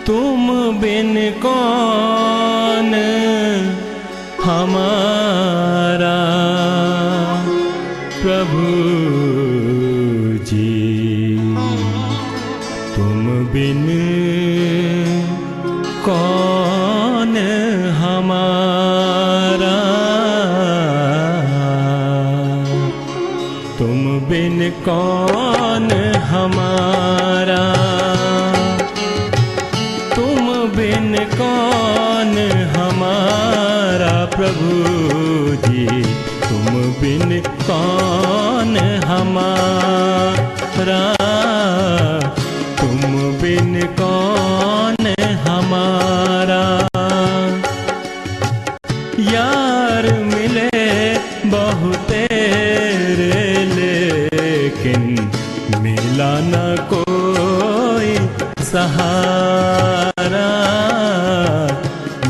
तुम बिन कौन हमारा प्रभु जी, तुम बिन कौन हमारा, तुम बिन कौन हमारा, तुम बिन कौन हमारा प्रभु जी, तुम बिन कौन हमारा, तुम बिन कौन हमारा। यार मिले बहुत तेरे लेकिन मिला न कोई सहारा,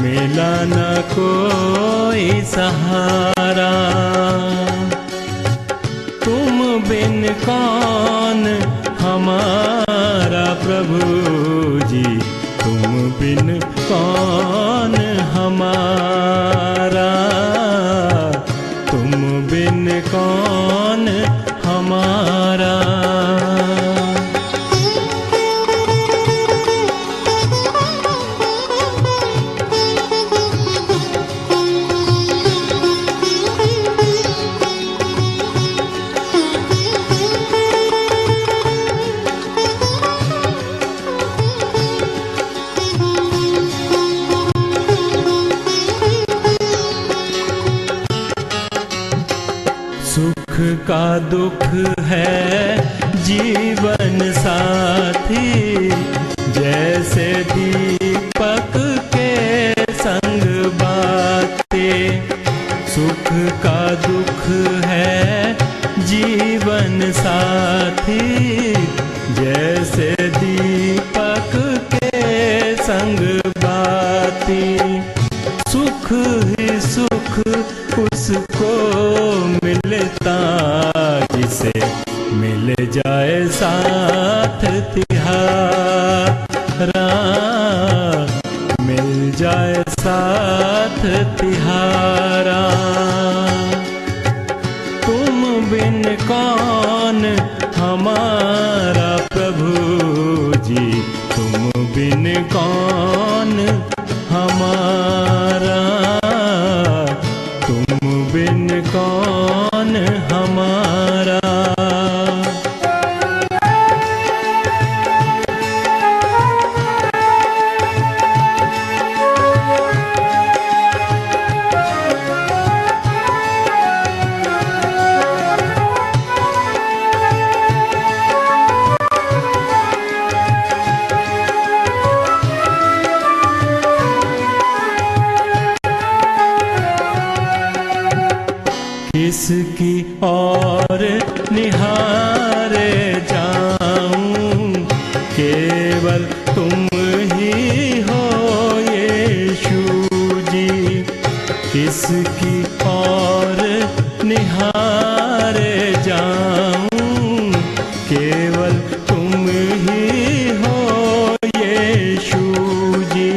मिला न कोई सहारा। तुम बिन कौन हमारा प्रभु जी, तुम बिन कौन हमारा, तुम बिन कौन हमारा। सुख का दुख है जीवन साथी, जैसे दीपक के संग बाते। सुख का दुख है जीवन साथी, जैसे दीपक के संग बाती। सुख ही सुख उसको मिलता जिसे मिल जाए साथ तिहारा, मिल जाए साथ तिहारा। तुम बिन कौन हमारा प्रभु जी, तुम बिन कौन हमारा, तुम बिन कौन हमारा। किसकी और निहारे जाऊं, केवल तुम ही हो यीशु जी। किसकी और निहारे जाऊं, केवल तुम ही हो यीशु जी।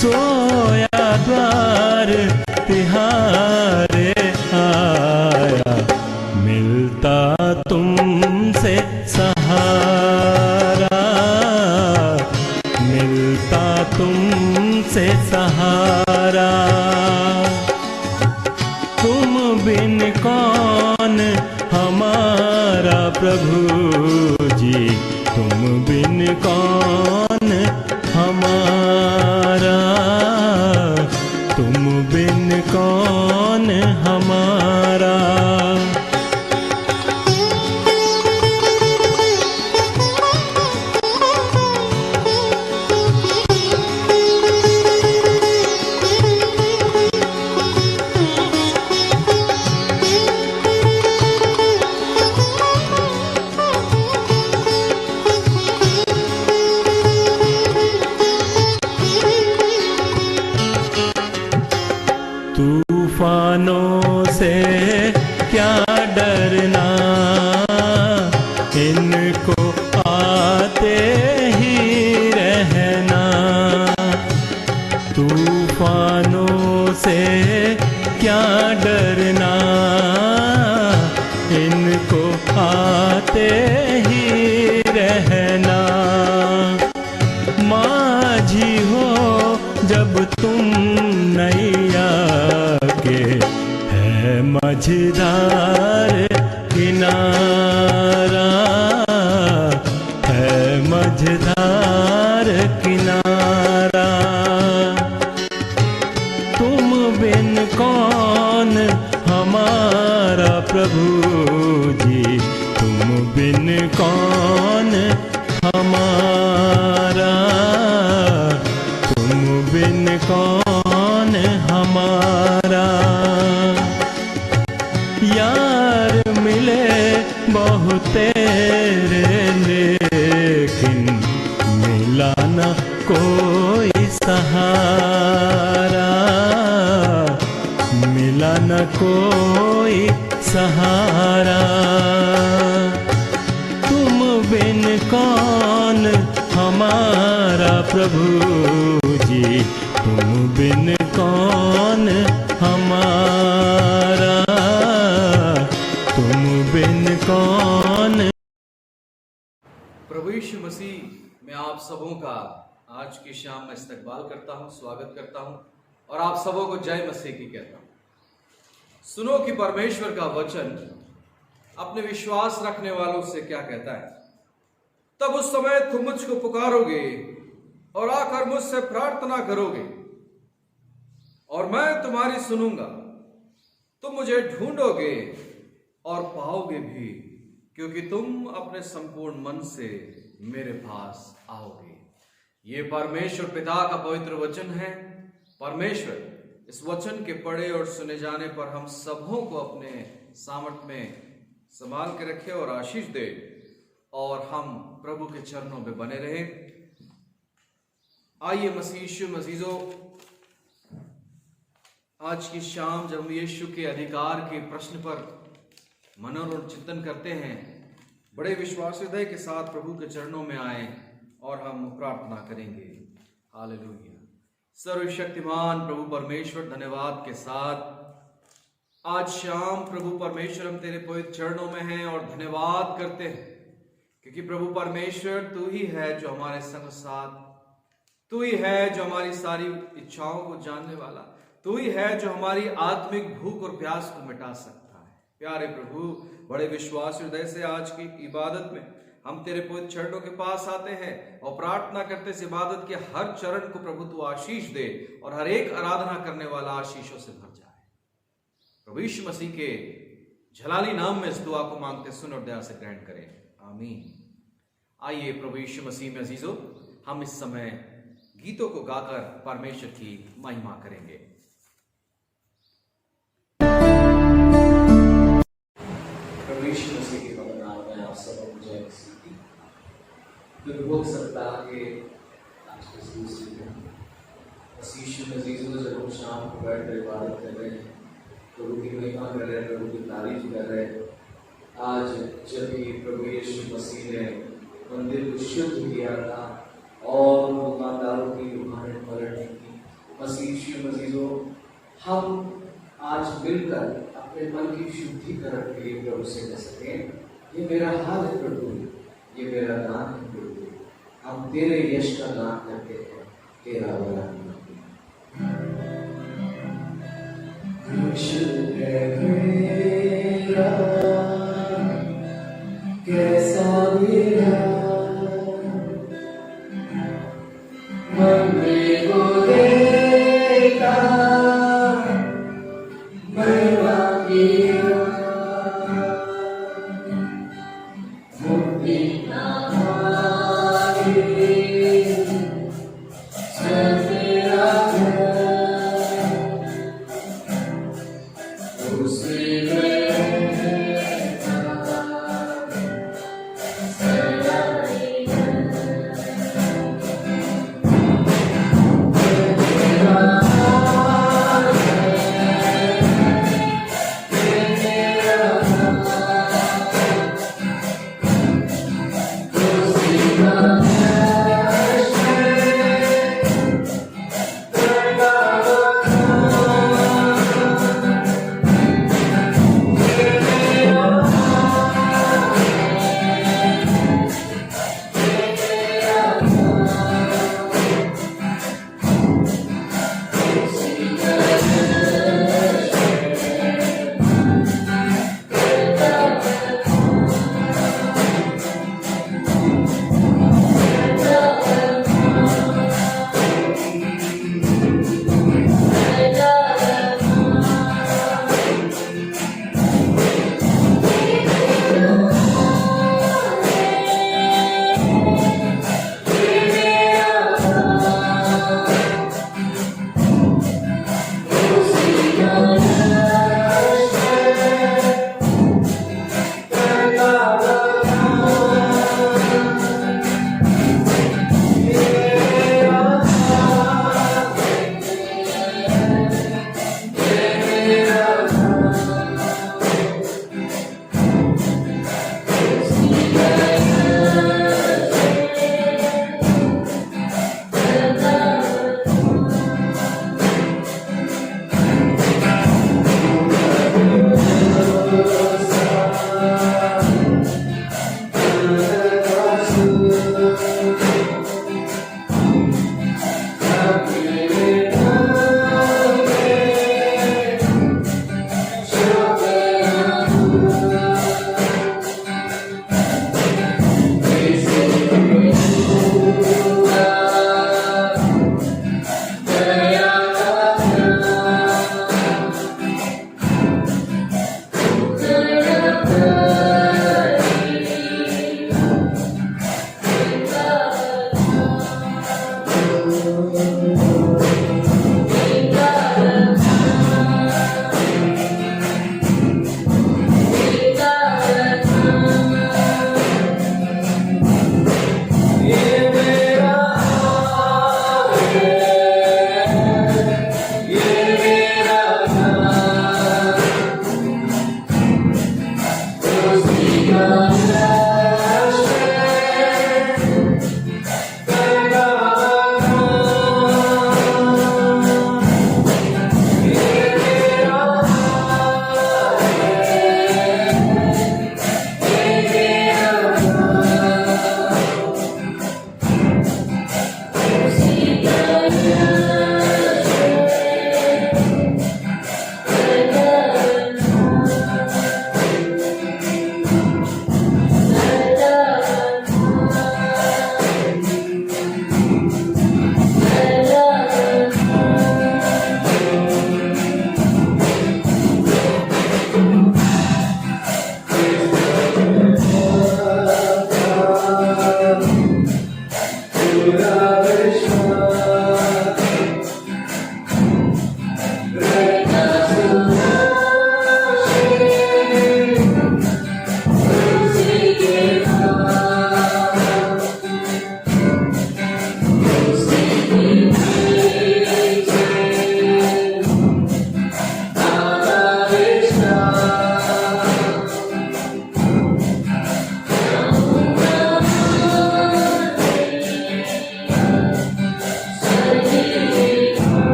सोया द्वार तिहारे आया, मिलता तुमसे सहारा, मिलता तुमसे सहारा। तुम बिन कौन हमारा प्रभु जी, तुम बिन कौन हमारा, तुम बिन कौन हमारा। मझधार किनारा है, मझधार किनारा। तुम बिन कौन हमारा प्रभु जी, तुम बिन कौन हमारा, तुम बिन कौन हमारा। यार मिले बहुत तेरे, लेकिन मिला न कोई सहारा, मिला न कोई सहारा। तुम बिन कौन हमारा प्रभु जी, तुम बिन कौन हमारा, तुम बिन कौन। प्रभु यीशु मसीह मैं आप सबों का आज की शाम में इस्तकबाल करता हूं, स्वागत करता हूं और आप सबों को जय मसीह की कहता हूं। सुनो कि परमेश्वर का वचन अपने विश्वास रखने वालों से क्या कहता है। तब उस समय तुम मुझको पुकारोगे और आकर मुझसे प्रार्थना करोगे और मैं तुम्हारी सुनूंगा। तुम मुझे ढूंढोगे और पाओगे भी, क्योंकि तुम अपने संपूर्ण मन से मेरे पास आओगे। ये परमेश्वर पिता का पवित्र वचन है। परमेश्वर इस वचन के पढ़े और सुने जाने पर हम सबों को अपने सामर्थ्य में संभाल के रखे और आशीष दे और हम प्रभु के चरणों में बने रहे। आइए मसीह यीशु मसीजो, आज की शाम जब हम यीशु के अधिकार के प्रश्न पर मनन और चिंतन करते हैं, बड़े विश्वास हृदय के साथ प्रभु के चरणों में आए और हम प्रार्थना करेंगे। हालेलुया। सर्वशक्तिमान प्रभु परमेश्वर, धन्यवाद के साथ आज शाम प्रभु परमेश्वर हम तेरे पवित्र चरणों में हैं और धन्यवाद करते हैं, क्योंकि प्रभु परमेश्वर तू ही है जो हमारे संग साथ, तू ही है जो हमारी सारी इच्छाओं को जानने वाला, तू ही है जो हमारी आत्मिक भूख और प्यास को मिटा सकता है। प्यारे प्रभु, बड़े विश्वास हृदय से आज की इबादत में हम तेरे पवित्र चरणों के पास आते हैं और प्रार्थना करते इस इबादत के हर चरण को प्रभु तू आशीष दे और हर एक आराधना करने वाला आशीषों से भर जाए। प्रभु यीशु मसीह के जलाली नाम में इस दुआ को मांगते सुन और दया से ग्रहण करें, आमीन। आइए प्रभु यीशु मसीह में अजीजों, हम इस समय गीतों को गाकर परमेश्वर की महिमा करेंगे। प्रभु यीशु मसीह के पवित्र नाम में आप सबको जय मसीह की। दुर्भोग सप्ताह के आज के दूसरे दिन मसीह यीशु मसीह को जब हम शाम को बैठ कर इबादत कर रहे हैं, प्रभु की महिमा कर रहे हैं, प्रभु की तारीफ कर रहे हैं। आज जब भी प्रभु यीशु मसीह ने मंदिर को शुद्ध किया था और दुकानदारों की दुकानें पलटने की, मसीह यीशु मसीह को हम आज मिलकर अपने मन की शुद्धिकरण के लिए प्रभु से कह सकें, ये मेरा हाल है प्रभु, ये मेरा दान है प्रभु, हम तेरे यश का दान करते हैं, तेरा वरदान कैसा मेरा मन में वो देखा महिमा किया मुक्ति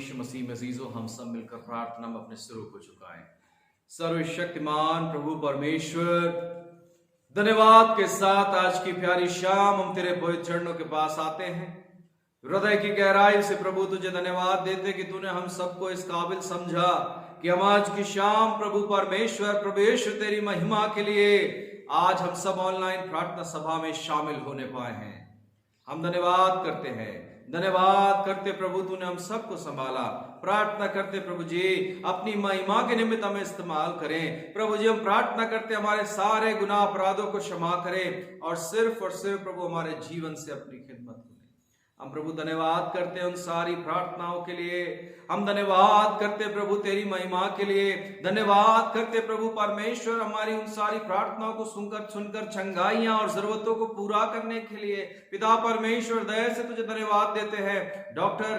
यीशु मसीह में अजीजों, हम सब मिलकर प्रार्थना में अपने सिरों को झुकाएं। सर्वशक्तिमान प्रभु परमेश्वर, धन्यवाद के साथ आज की प्यारी शाम हम तेरे पवित्र चरणों के पास आते हैं। हृदय की गहराई से प्रभु तुझे धन्यवाद देते कि तूने हम सबको इस काबिल समझा कि हम आज की शाम प्रभु परमेश्वर प्रभु यीशु तेरी महिमा के लिए आज हम सब ऑनलाइन प्रार्थना सभा में शामिल होने पाए हैं। हम धन्यवाद करते हैं, धन्यवाद करते प्रभु तूने हम सबको संभाला। प्रार्थना करते प्रभु जी अपनी महिमा के निमित्त हमें इस्तेमाल करें। प्रभु जी हम प्रार्थना करते हमारे सारे गुनाह अपराधों को क्षमा करें और सिर्फ प्रभु हमारे जीवन से अपनी खिदमत करें। हम प्रभु धन्यवाद करते हैं उन सारी प्रार्थनाओं के लिए। हम धन्यवाद करते प्रभु तेरी महिमा के लिए। धन्यवाद करते प्रभु परमेश्वर हमारी उन सारी प्रार्थनाओं को सुनकर चंगाइयां और जरूरतों को पूरा करने के लिए। पिता परमेश्वर दया से तुझे धन्यवाद देते हैं डॉक्टर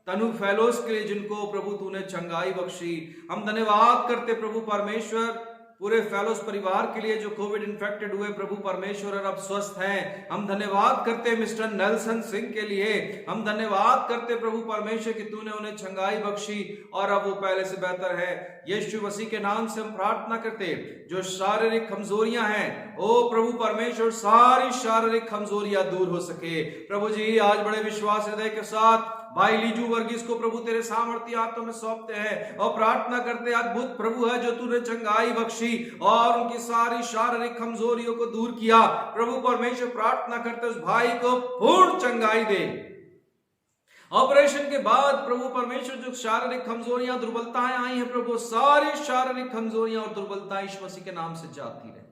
तनु फेलोस के लिए जिनको प्रभु तूने चंगाई बख्शी। हम धन्यवाद करते प्रभु परमेश्वर पूरे फेलोस परिवार के लिए जो कोविड इन्फेक्टेड हुए प्रभु परमेश्वर और अब स्वस्थ हैं। हम धन्यवाद करते मिस्टर नेल्सन सिंह के लिए। हम धन्यवाद करते प्रभु परमेश्वर कि तूने उन्हें चंगाई बख्शी और अब वो पहले से बेहतर है। यीशु मसीह के नाम से हम प्रार्थना करते जो शारीरिक कमजोरियां हैं ओ प्रभु परमेश्वर सारी शारीरिक कमजोरियां दूर हो सके। प्रभु जी आज बड़े विश्वास हृदय के साथ भाई लीजू वर्गीस को प्रभु तेरे सामर्थ्य हाथों में सौंपते हैं और प्रार्थना करते अद्भुत प्रभु है जो तूने चंगाई बख्शी और उनकी सारी शारीरिक कमजोरियों को दूर किया। प्रभु परमेश्वर प्रार्थना करते उस भाई को पूर्ण चंगाई दे। ऑपरेशन के बाद प्रभु परमेश्वर जो शारीरिक कमजोरियां दुर्बलताएं आई हैं प्रभु सारी शारीरिक कमजोरियां और दुर्बलताएं यीशु मसीह के नाम से जाती रहे।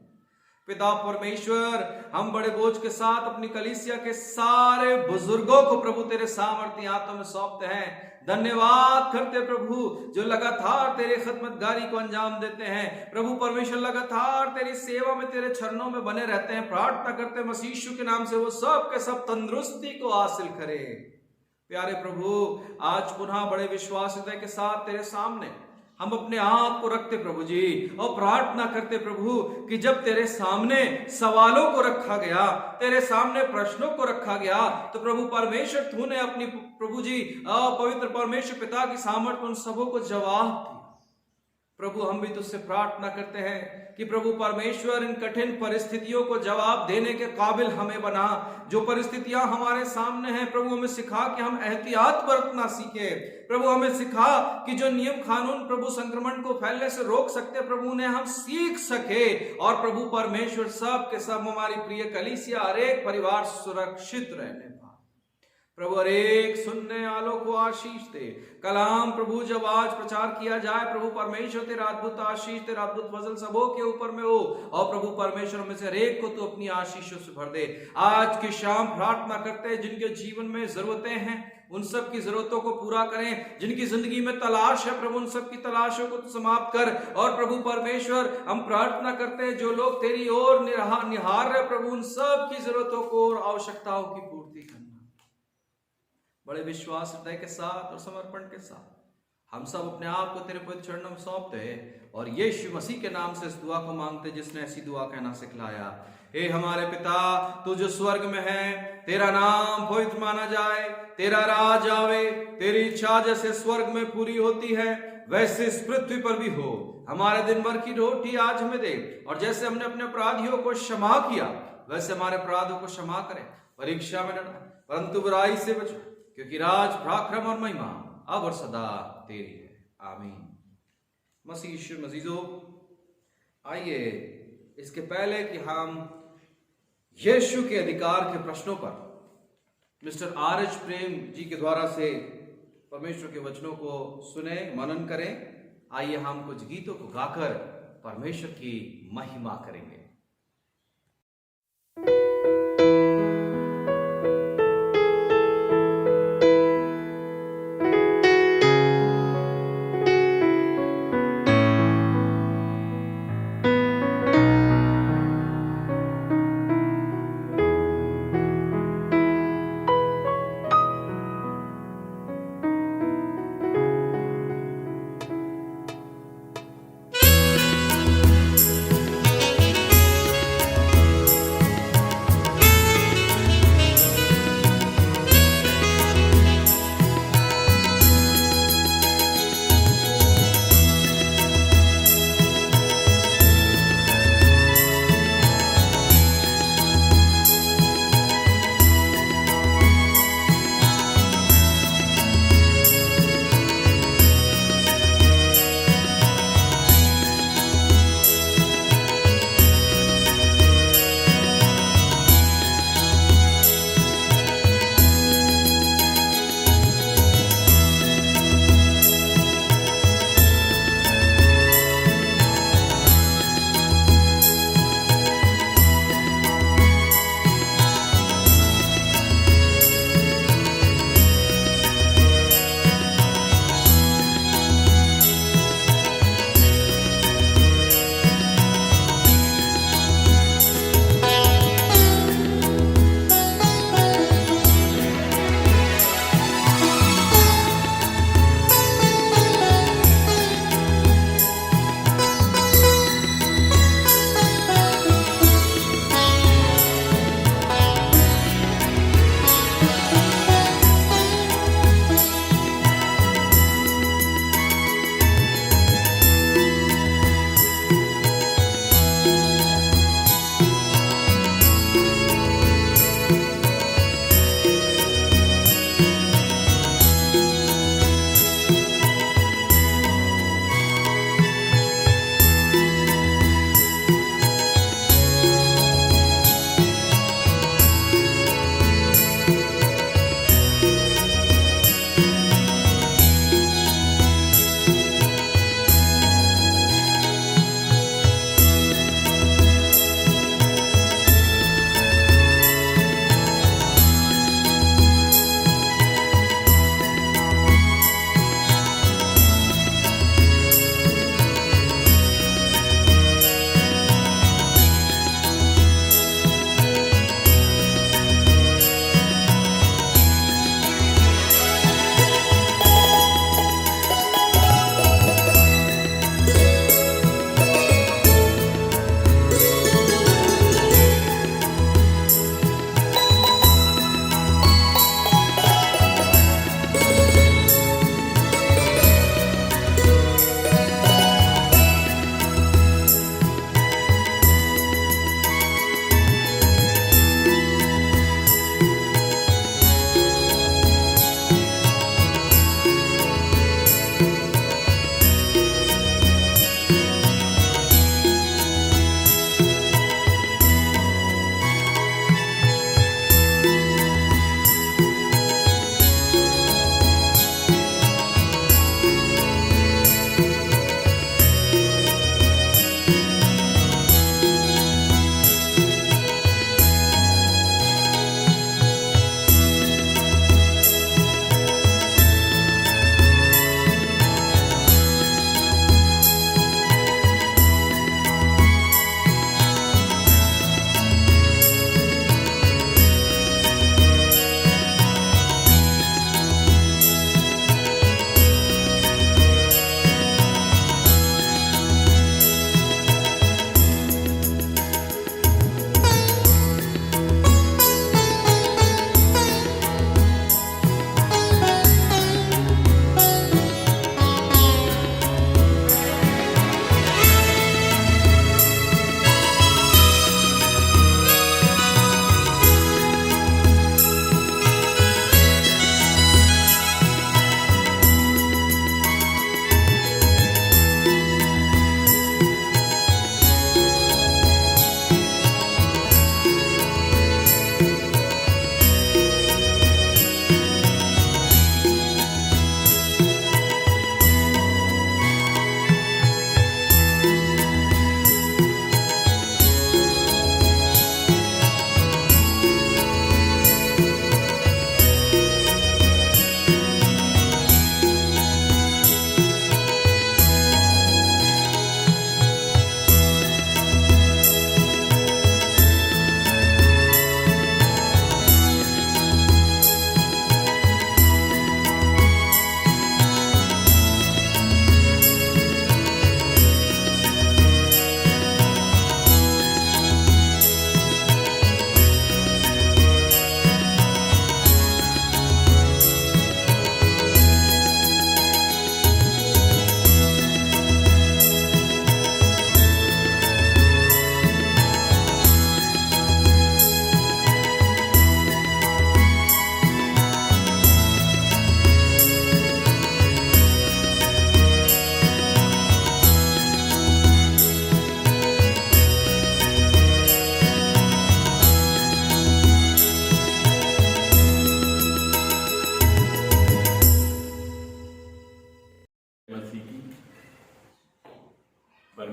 पिता परमेश्वर हम बड़े बोझ के साथ अपनी कलीसिया के सारे बुजुर्गों को प्रभु तेरे सामर्थ्य हाथों में सौंपते हैं। धन्यवाद करते प्रभु जो लगातार तेरे खिदमतगारी को अंजाम देते हैं। प्रभु परमेश्वर लगातार तेरी सेवा में तेरे चरणों में बने रहते हैं। प्रार्थना करते मसीह यीशु के नाम से वो सब के सब तंदुरुस्ती को हासिल करे। प्यारे प्रभु आज पुनः बड़े विश्वास हृदय के साथ तेरे सामने हम अपने आप को रखते प्रभु जी और प्रार्थना करते प्रभु कि जब तेरे सामने सवालों को रखा गया, तेरे सामने प्रश्नों को रखा गया तो प्रभु परमेश्वर तूने अपनी प्रभु जी पवित्र परमेश्वर पिता की सामर्थ्य उन सबों को जवाब दिया। प्रभु हम भी तुझसे प्रार्थना करते हैं कि प्रभु परमेश्वर इन कठिन परिस्थितियों को जवाब देने के काबिल हमें बना। जो परिस्थितियां हमारे सामने हैं प्रभु हमें सिखा कि हम एहतियात बरतना सीखे। प्रभु हमें सिखा कि जो नियम कानून प्रभु संक्रमण को फैलने से रोक सकते प्रभु उन्हें हम सीख सके और प्रभु परमेश्वर सब के सब हमारी प्रिय कलीसिया हर एक परिवार सुरक्षित रहने पाए। प्रभु हर एक सुनने वालों को आशीष दे। कलाम प्रभु जब आज प्रचार किया जाए प्रभु परमेश्वर तेरा अद्भुत आशीष तेरा अद्भुत फजल सबों के ऊपर में हो और प्रभु परमेश्वर में से हर एक को तो अपनी आशीषों से भर दे। आज की शाम प्रार्थना करते हैं जिनके जीवन में जरूरतें हैं उन सब की जरूरतों को पूरा करें। जिनकी जिंदगी में तलाश है प्रभु उन सब की तलाशों को समाप्त कर। और प्रभु परमेश्वर हम प्रार्थना करते हैं जो लोग तेरी ओर निहार रहे प्रभु उन सब की जरूरतों को और आवश्यकताओं की पूर्ति करना। बड़े विश्वास हृदय के साथ और समर्पण के साथ हम सब अपने आप को तेरे पवित्र चरणों में सौंपते हैं और यीशु मसीह के नाम से इस दुआ को मांगते जिसने ऐसी दुआ कहना सिखलाया। हे हमारे पिता तू जो स्वर्ग में है तेरा नाम पवित्र माना जाए, तेरा राज आवे, तेरी इच्छा जैसे स्वर्ग में पूरी होती है वैसे इस पृथ्वी पर भी हो। हमारे दिन भर की रोटी आज हमें दे और जैसे हमने अपने अपराधियों को क्षमा किया वैसे हमारे अपराधों को क्षमा करें। परीक्षा में डरना परंतु बुराई से बचो क्योंकि राज पराक्रम और महिमा अब और सदा तेरी है। आमीन। मसीह यीशु मसीजो आइए इसके पहले कि हम यीशु के अधिकार के प्रश्नों पर मिस्टर आर.एच. प्रेम जी के द्वारा से परमेश्वर के वचनों को सुने मनन करें। आइए हम कुछ गीतों को गाकर परमेश्वर की महिमा करेंगे।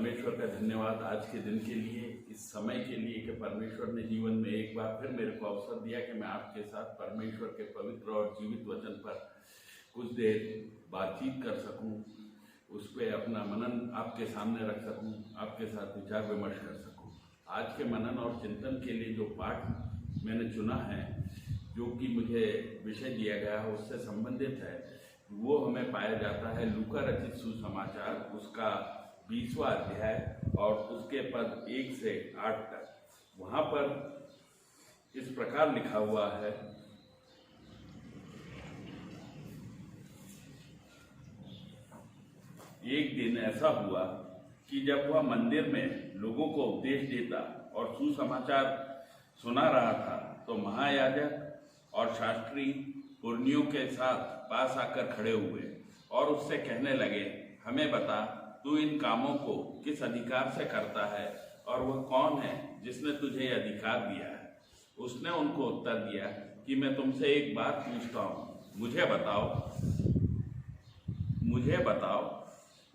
परमेश्वर का धन्यवाद आज के दिन के लिए, इस समय के लिए कि परमेश्वर ने जीवन में एक बार फिर मेरे को अवसर दिया कि मैं आपके साथ परमेश्वर के पवित्र और जीवित वचन पर कुछ देर बातचीत कर सकूं, उस पर अपना मनन आपके सामने रख सकूं, आपके साथ विचार विमर्श कर सकूं। आज के मनन और चिंतन के लिए जो पाठ मैंने चुना है, जो कि मुझे विषय दिया गया है उससे संबंधित है, वो हमें पाया जाता है लूका रचित सुसमाचार, उसका 20वां अध्याय और उसके पद 1 से 8 तक। वहाँ पर इस प्रकार लिखा हुआ है, एक दिन ऐसा हुआ कि जब वह मंदिर में लोगों को उपदेश देता और सुसमाचार सुना रहा था, तो महायाजक और शास्त्री पुरनियों के साथ पास आकर खड़े हुए और उससे कहने लगे, हमें बता, तू इन कामों को किस अधिकार से करता है और वह कौन है जिसने तुझे यह अधिकार दिया है? उसने उनको उत्तर दिया कि मैं तुमसे एक बात पूछता हूँ, मुझे बताओ,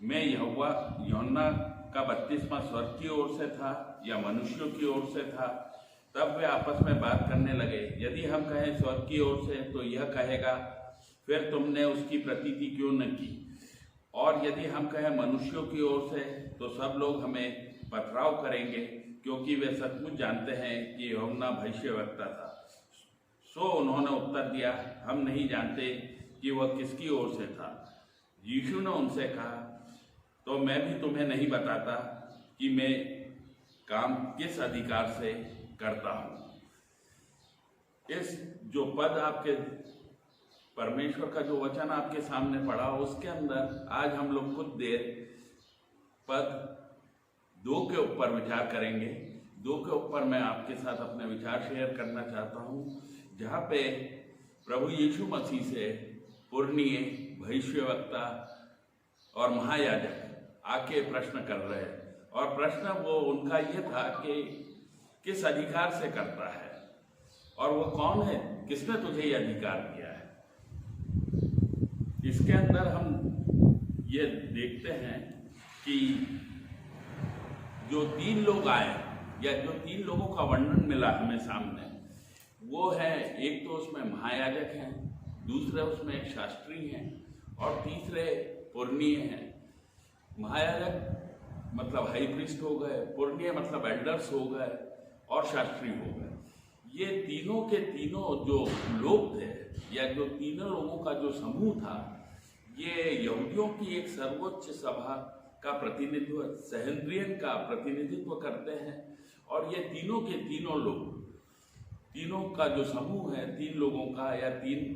मैं यूहन्ना का बपतिस्मा स्वर्ग की ओर से था या मनुष्यों की ओर से था? तब वे आपस में बात करने लगे। यदि हम कहें स्वर्ग की ओर से, तो यह कहेगा, फिर तुमने उसकी प्रतीति क्यों न की? और यदि हम कहें मनुष्यों की ओर से, तो सब लोग हमें पथराव करेंगे, क्योंकि वे सचमुच जानते हैं कि यूहन्ना भविष्यवक्ता था। सो उन्होंने उत्तर दिया, हम नहीं जानते कि वह किसकी ओर से था। यीशु ने उनसे कहा, तो मैं भी तुम्हें नहीं बताता कि मैं काम किस अधिकार से करता हूँ। इस जो पद आपके परमेश्वर का जो वचन आपके सामने पड़ा, उसके अंदर आज हम लोग कुछ देर पद 2 के ऊपर विचार करेंगे। 2 के ऊपर मैं आपके साथ अपने विचार शेयर करना चाहता हूँ, जहाँ पे प्रभु यीशु मसीह से पुरनीय, भविष्यवक्ता और महायाजक आके प्रश्न कर रहे हैं, और प्रश्न वो उनका ये था कि किस अधिकार से करता है और वो कौन है, किसने तुझे ये अधिकार दिया है। इसके अंदर हम ये देखते हैं कि जो 3 लोग आए या जो 3 लोगों का वर्णन मिला हमें सामने, वो है, एक तो उसमें महायाजक हैं, दूसरे उसमें एक शास्त्री हैं और तीसरे पुरनीय हैं। महायाजक मतलब हाई प्रीस्ट हो गए, पुरनीय मतलब एल्डर्स हो गए और शास्त्री हो गए। ये तीनों के तीनों जो लोग थे या जो तीनों लोगों का जो समूह था, ये यहूदियों की एक सर्वोच्च सभा का प्रतिनिधित्व, सहेंद्रियन का प्रतिनिधित्व करते हैं। और ये तीनों के तीनों लोग, तीनों का जो समूह है, 3 लोगों का या 3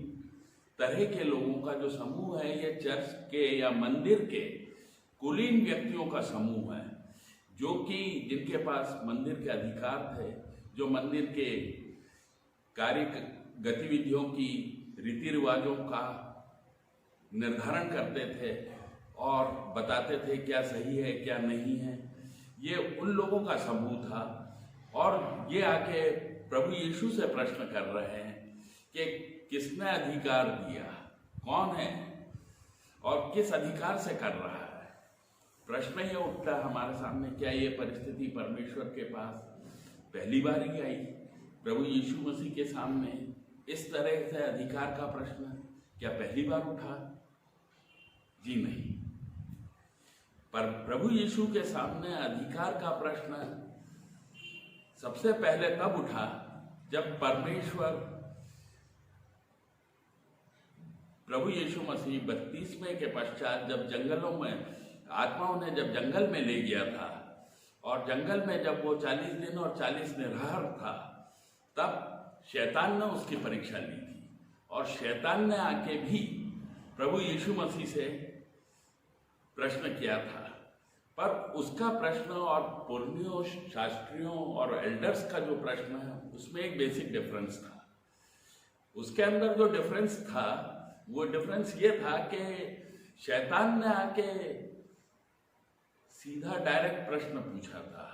तरह के लोगों का जो समूह है, ये चर्च के या मंदिर के कुलीन व्यक्तियों का समूह है, जो कि जिनके पास मंदिर के अधिकार थे, जो मंदिर के कार्य गतिविधियों की, रीति रिवाजों का निर्धारण करते थे और बताते थे क्या सही है क्या नहीं है। ये उन लोगों का समूह था और ये आके प्रभु यीशु से प्रश्न कर रहे हैं कि किसने अधिकार दिया, कौन है और किस अधिकार से कर रहा है। प्रश्न ये उठता हमारे सामने, क्या ये परिस्थिति परमेश्वर के पास पहली बार ही आई? प्रभु यीशु मसीह के सामने इस तरह से अधिकार का प्रश्न क्या पहली बार उठा? जी नहीं। पर प्रभु यीशु के सामने अधिकार का प्रश्न सबसे पहले तब उठा जब परमेश्वर, प्रभु यीशु मसीह बपतिस्मे के पश्चात जब जंगलों में आत्माओं ने जब जंगल में ले गया था, और जंगल में जब वो 40 दिन और 40 निराहार था, तब शैतान ने उसकी परीक्षा ली थी। और शैतान ने आके भी प्रभु यीशु मसीह से प्रश्न किया था, पर उसका प्रश्न और पुरनियों, शास्त्रियों और एल्डर्स का जो प्रश्न है, उसमें एक बेसिक डिफरेंस था। उसके अंदर जो डिफरेंस था, वो डिफरेंस ये था कि शैतान ने आके सीधा डायरेक्ट प्रश्न पूछा था,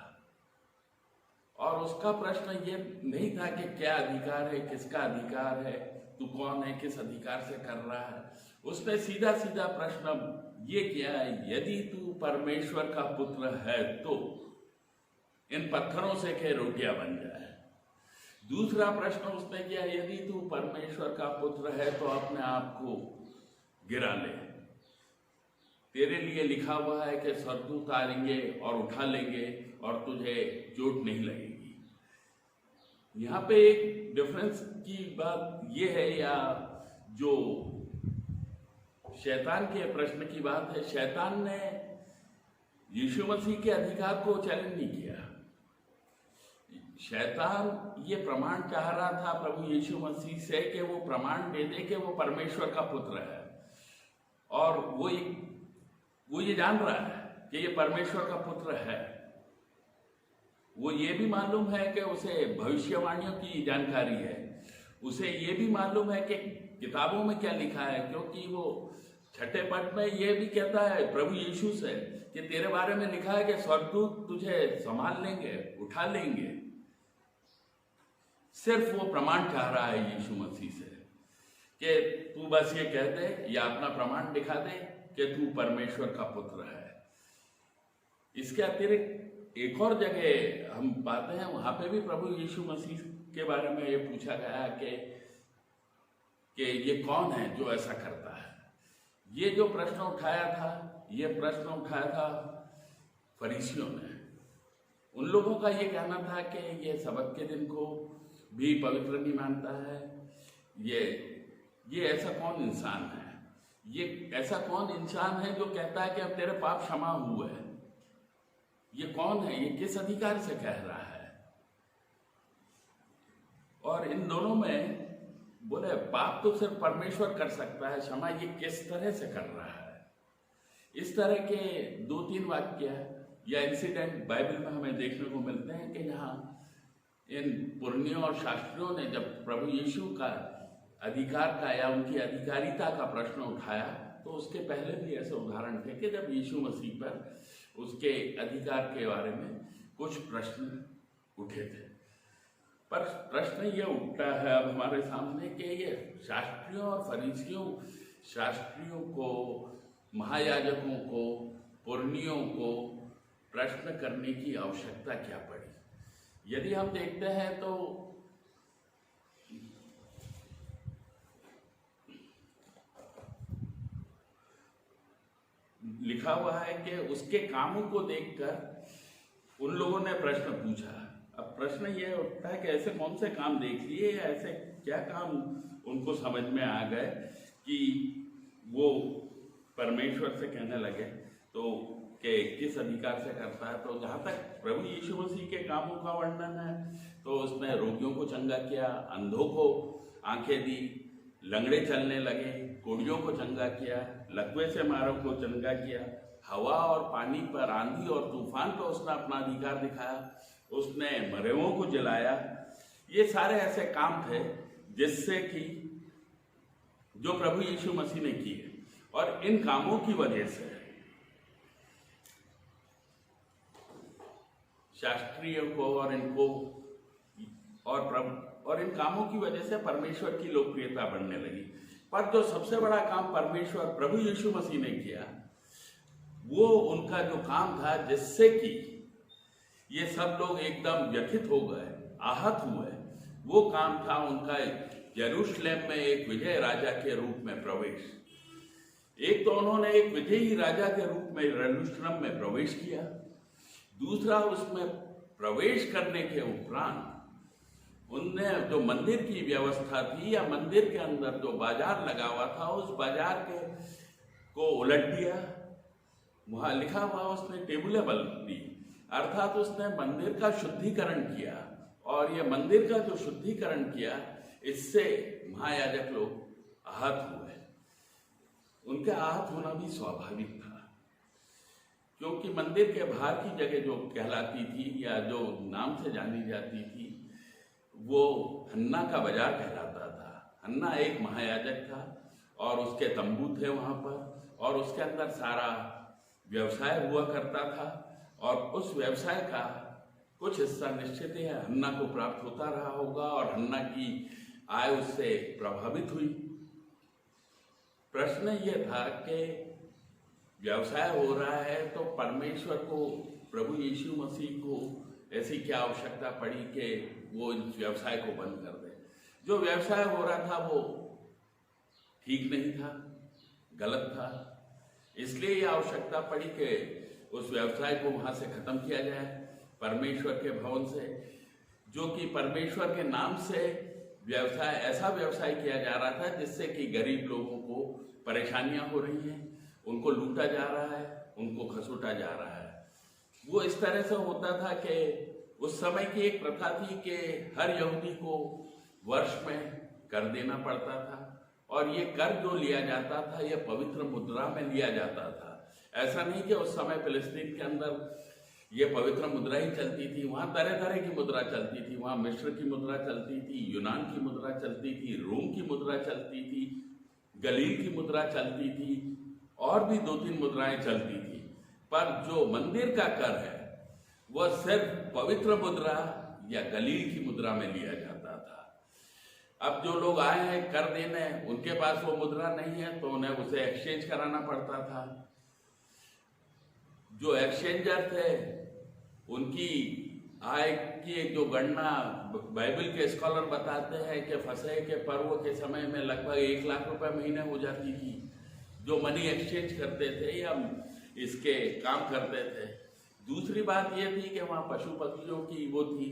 और उसका प्रश्न ये नहीं था कि क्या अधिकार है, किसका अधिकार है, तू कौन है, किस अधिकार से कर रहा है। उसने सीधा सीधा प्रश्न ये किया, यदि तू परमेश्वर का पुत्र है तो इन पत्थरों से क्या रोटियां बन जाए। दूसरा प्रश्न उसने किया, यदि तू परमेश्वर का पुत्र है तो अपने आप को गिरा ले, तेरे लिए लिखा हुआ है कि स्वर्गदूत आएंगे और उठा लेंगे और तुझे चोट नहीं लगेगी। यहाँ पे एक डिफरेंस की बात ये है, या जो शैतान के प्रश्न की बात है, शैतान ने यीशु मसीह के अधिकार को चैलेंज नहीं किया। शैतान ये प्रमाण चाह रहा था प्रभु यीशु मसीह से कि वो प्रमाण दे दे कि वो परमेश्वर का पुत्र है, और वो ये जान रहा है कि ये परमेश्वर का पुत्र है। वो ये भी मालूम है कि उसे भविष्यवाणियों की जानकारी है, उसे ये भी मालूम है कि किताबों में क्या लिखा है, क्योंकि वो छठे पद में ये भी कहता है प्रभु यीशु से कि तेरे बारे में लिखा है कि स्वर्गदूत तुझे संभाल लेंगे, उठा लेंगे। सिर्फ वो प्रमाण चाह रहा है यीशु मसीह से कि तू बस ये कह दे या अपना प्रमाण दिखा दे कि तू परमेश्वर का पुत्र है। इसके अतिरिक्त एक और जगह हम पाते हैं, वहां पे भी प्रभु यीशु मसीह के बारे में ये पूछा गया कि ये कौन है जो ऐसा करता है। ये जो प्रश्न उठाया था, ये प्रश्न उठाया था फरीसियों ने। उन लोगों का ये कहना था कि ये सबत के दिन को भी पवित्र नहीं मानता है, ये ऐसा कौन इंसान है, ये ऐसा कौन इंसान है जो कहता है कि अब तेरे पाप क्षमा हुए हैं। ये कौन है, ये किस अधिकार से कह रहा है। और इन दोनों में बोले पाप तो सिर्फ परमेश्वर कर सकता है, क्षमा ये किस तरह से कर रहा है। इस तरह के 2-3 वाक्य या इंसिडेंट बाइबल में हमें देखने को मिलते हैं कि यहाँ इन पुरनियों और शास्त्रियों ने जब प्रभु यीशु का अधिकार का या उनकी अधिकारिता का प्रश्न उठाया, तो उसके पहले भी ऐसे उदाहरण थे कि जब यीशु मसीह पर उसके अधिकार के बारे में कुछ प्रश्न उठे थे। पर प्रश्न ये उठता है अब हमारे सामने कि ये शास्त्रियों और फरीसियों, शास्त्रियों को, महायाजकों को, पुरनियों को प्रश्न करने की आवश्यकता क्या पड़ी। यदि हम देखते हैं तो लिखा हुआ है कि उसके कामों को देखकर उन लोगों ने प्रश्न पूछा। अब प्रश्न ये उठता है कि ऐसे कौन से काम देख लिए, या ऐसे क्या काम उनको समझ में आ गए कि वो परमेश्वर से कहने लगे तो कि किस अधिकार से करता है। तो जहाँ तक प्रभु यीशु मसीह के कामों का वर्णन है, तो उसने रोगियों को चंगा किया, अंधों को आंखें दी, लंगड़े चलने लगे, कोढ़ियों को चंगा किया, लकवे से मारों को चंगा किया, हवा और पानी पर, आंधी और तूफान पर उसने अपना अधिकार दिखाया, उसने मरेवों को जलाया। ये सारे ऐसे काम थे जिससे कि जो प्रभु यीशु मसीह ने किए, और इन कामों की वजह से शास्त्रियों को और इनको और इन कामों की वजह से परमेश्वर की लोकप्रियता बढ़ने लगी। पर जो सबसे बड़ा काम परमेश्वर प्रभु यीशु मसीह ने किया, वो उनका जो काम था जिससे कि ये सब लोग एकदम व्यथित हो गए, आहत हुए, वो काम था उनका यरूशलेम में एक विजय राजा के रूप में प्रवेश। एक तो उन्होंने एक विजयी राजा के रूप में यरूशलेम में प्रवेश किया, दूसरा उसमें प्रवेश करने के उपरांत उनने जो मंदिर की व्यवस्था थी या मंदिर के अंदर जो बाजार लगा हुआ था, उस बाजार को उलट दिया। वहां लिखा हुआ उसने टेबुलें बदल दी, अर्थात उसने मंदिर का शुद्धिकरण किया। और ये मंदिर का जो शुद्धिकरण किया, इससे महायाजक लोग आहत हुए। उनके आहत होना भी स्वाभाविक था, क्योंकि मंदिर के बाहर की जगह जो कहलाती थी या जो नाम से जानी जाती थी, वो हन्ना का बाजार कहलाता था। हन्ना एक महायाजक था और उसके तंबू थे वहाँ पर, और उसके अंदर सारा व्यवसाय हुआ करता था, और उस व्यवसाय का कुछ हिस्सा निश्चित ही हन्ना को प्राप्त होता रहा होगा, और हन्ना की आय उससे प्रभावित हुई। प्रश्न ये था कि व्यवसाय हो रहा है तो परमेश्वर को, प्रभु यीशु मसीह को ऐसी क्या आवश्यकता पड़ी कि वो इस व्यवसाय को बंद कर दे। जो व्यवसाय हो रहा था वो ठीक नहीं था, गलत था, इसलिए ये आवश्यकता पड़ी कि उस व्यवसाय को वहां से खत्म किया जाए, परमेश्वर के भवन से, जो कि परमेश्वर के नाम से व्यवसाय, ऐसा व्यवसाय किया जा रहा था जिससे कि गरीब लोगों को परेशानियां हो रही हैं, उनको लूटा जा रहा है, उनको खसोटा जा रहा है। वो इस तरह से होता था कि उस समय की एक प्रथा थी कि हर यहूदी को वर्ष में कर देना पड़ता था, और ये कर जो लिया जाता था ये पवित्र मुद्रा में लिया जाता था। ऐसा नहीं कि उस समय फिलिस्तीन के अंदर ये पवित्र मुद्रा ही चलती थी, वहाँ तरह तरह की मुद्रा चलती थी। वहाँ मिस्र की मुद्रा चलती थी, यूनान की मुद्रा चलती थी, रोम की मुद्रा चलती थी, गलील की मुद्रा चलती थी, और भी 2-3 मुद्राएं चलती थी। पर जो मंदिर का कर है वह सिर्फ पवित्र मुद्रा या गलील की मुद्रा में लिया जाता था। अब जो लोग आए हैं कर देने, उनके पास वो मुद्रा नहीं है तो उन्हें उसे एक्सचेंज कराना पड़ता था। जो एक्सचेंजर थे उनकी आय की जो गणना बाइबल के स्कॉलर बताते हैं कि फसह के पर्व के समय में लगभग 1 लाख रुपए महीने हो जाती थी, जो मनी एक्सचेंज करते थे या इसके काम करते थे। दूसरी बात ये थी कि वहाँ पशु पक्षियों की वो थी,